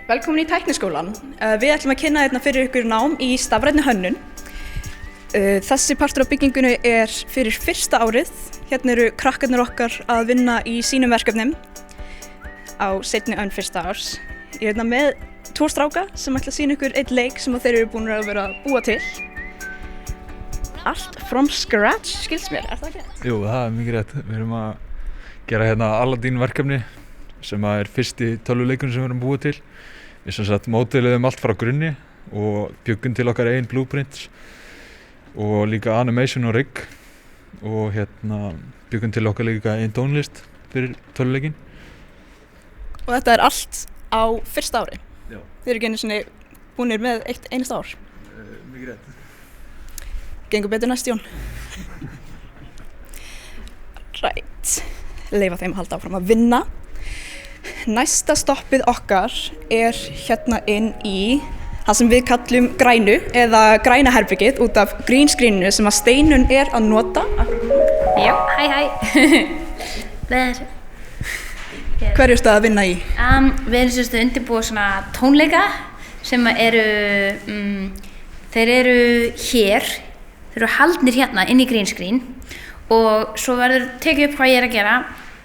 Velkomin í Tækniskólann. Við ætlum að kynna hérna fyrir ykkur nám í stafrænni hönnun. Þessi partur af byggingunni er fyrir fyrsta árið. Hérna eru krakkarnir okkar að vinna í sínum verkefnum á seinni önn fyrsta árs. Ég er hérna með 2 stráka sem ætla að sýna ykkur einn leik sem þeir eru búin að vera að búa til. Allt from scratch, skilst mér, er það ekki? Jú, það er mikið rétt. Við erum að gera hérna Aladdin verkefni sem er fyrsti tölvuleikurinn sem við erum búið til. Við sem sagt módeliðum allt frá grunni og bjuggum til okkar eigin blueprints og líka animation og rig og hérna bjuggum til okkar líka eigin tónlist fyrir tölvuleikinn. Og þetta er allt á fyrsta ári? Já. Þið eru ekki einu sinni búinir með eitt einasta ár? Mikið rétt. Gengur betur næst, Jón. Right. Leyfa þeim að halda áfram að vinna. Næsta stoppið okkar er hérna inn í það sem við kallum grænu eða græna herbergið út af green screeninu sem að Steinun er að nota. Já, hæ. Hverju ertu að vinna í? Við erum sérstu undirbúið svona tónleika sem eru, þeir eru hér, þeir eru haldnir hérna inn í green screen og svo verður tekið upp hvað ég er að gera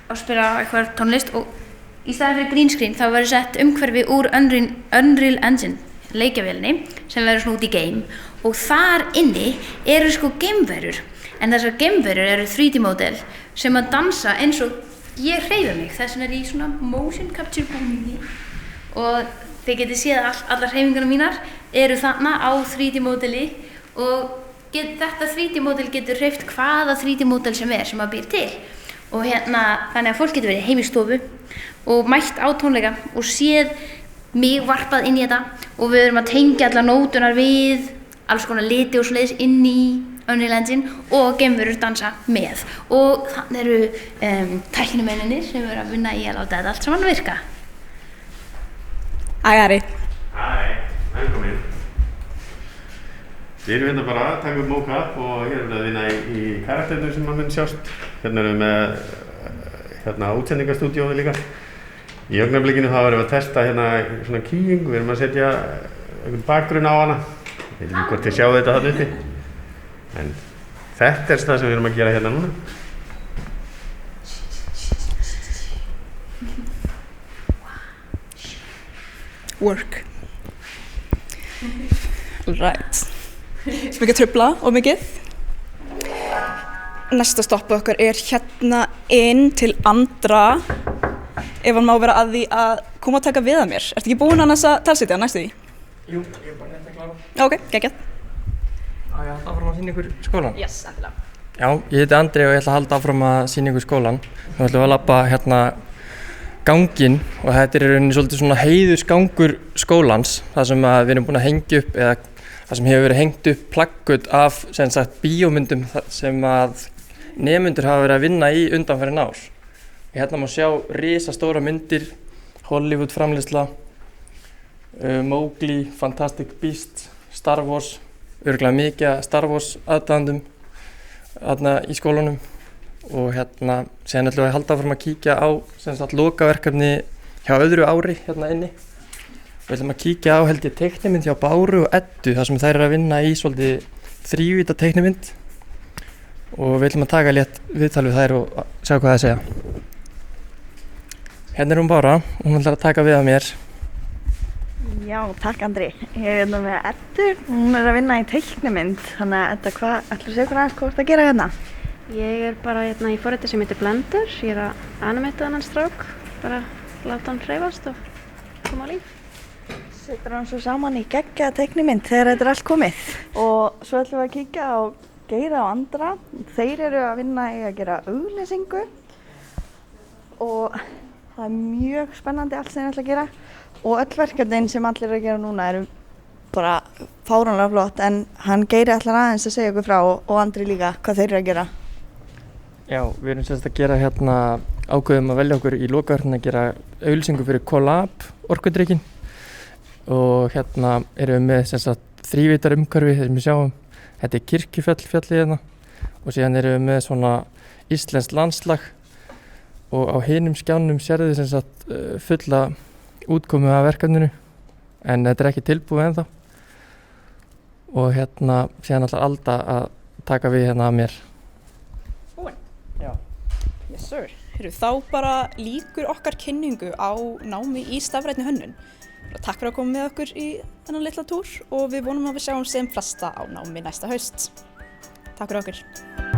og spila eitthvað tónlist og í staðinn fyrir green screen þá verður sett umhverfi úr Unreal Engine leikjavélinni sem verður svona út í game og þar inni eru sko geimverur en þessar geimverur eru 3D model sem að dansa eins og ég hreyfi mig þess vegna er í svona motion capture búningi og þið getið séð að allar hreyfingarnar mínar eru þarna á 3D modeli og þetta 3D model getur hreyft hvaða 3D model sem að býr til og hérna þannig að fólk getur verið heim í stofu og mætt á tónleika og séð mig varpað inn í þetta og við erum að tengja allar nótunar við alls konar liti og svoleiðis inn í Unreal Engine og geimverur dansa með og þannig eru tæknimennirnir sem eru að vinna í að láta þetta allt saman virka. Hæ Ari. Hæ, velkomin. Við erum hérna bara að taka upp mockup og hér erum við að vinna í karakternum sem mun sjást. Hérna erum við með útsendingarstúdíói líka. Í augnablikinu þá erum við að testa hérna svona keying, við erum að setja einhvern bakgrunn á hana. Ég veit ekki hvort þið sjáu þetta þarna uppi. En þetta er það sem við erum að gera hérna núna. Work. Right. Sem ekki að trufla of mikið. Næsta stoppið okkar er hérna inn til Andra. Ef hann má vera að því að koma að taka við að mér. Ertu ekki búinn annars að talsetja næstu því? Jú, ég er bara rétt að klára. Ok, geggjað. Á ég að halda áfram að sýna ykkur skólan? Yes, endilega. Já, ég heiti Andri og ég ætla að halda áfram að sýna ykkur skólan. Nú ætlum við að labba hérna ganginn og þetta er í rauninni svolítið svona heiðursgangur skólans. Það sem við erum búin að hengja upp eða það sem hefur verið hengt upp plaggut af sem sagt bíómyndum sem að nemendur hafa verið að vinna í undanfarin ár. Hérna má sjá risastóra myndir, Hollywood framleiðsla, Mowgli, Fantastic Beasts, Star Wars, örugglega mikið Star Wars aðdáendum þarna í skólanum og hérna síðan ætlum við að halda áfram að kíkja á sem sagt lokaverkefni hjá öðru ári hérna inni. Við ætlum að kíkja á held ég teiknimynd hjá Báru og Eddu þar sem þær eru að vinna í svolítið þrívídda teiknimynd og við ætlum að taka létt viðtal við þær og sjá hvað þær segja. Hérna er hún Bára, hún ætlar að taka við af mér. Já, takk Andri. Ég er hérna með Eddu, hún er að vinna í teiknimynd. Þannig að Edda, ætlar að segja okkur aðeins hvað þú ert að gera hérna? Ég er bara hérna í forriti sem heitir Blender. Ég er að animata þennan strák, bara láta hann hreyfast og koma á líf. Setur hann svo saman í geggjaða teiknimynd þegar þetta er allt komið. Og svo ætlum við að kíkja á Geira og Andra. Þeir eru að vinna í að gera auglýsingu og það er mjög spennandi allt sem ég ætla að gera og öll verkefnin sem allir eru að gera núna eru bara fáránlega flott en hann Geiri ætlar aðeins að segja okkur frá og Andri líka hvað þeir eru að gera. Já, við erum sérst að gera hérna ákveðum að velja okkur í lokaverkefni að gera auglýsingu fyrir Collab orkudrykkin og hérna erum við með sérst að þrívíddar umhverfi sem við sjáum. Þetta er Kirkjufell-fjallið hérna og síðan erum við með svona íslenskt landslag og á hinum skjánum sérðu sem sagt fulla útkomu af verkefninu en þetta er ekki tilbúið ennþá og síðan ætlar Alda að taka við af mér. Búin? Já. Yes sir. Þá bara lýkur okkar kynningu á námi í stafrænni hönnun. Takk fyrir að koma með okkur í þennan litla túr og við vonum að við sjáum sem flesta á námi næsta haust. Takk fyrir okkur.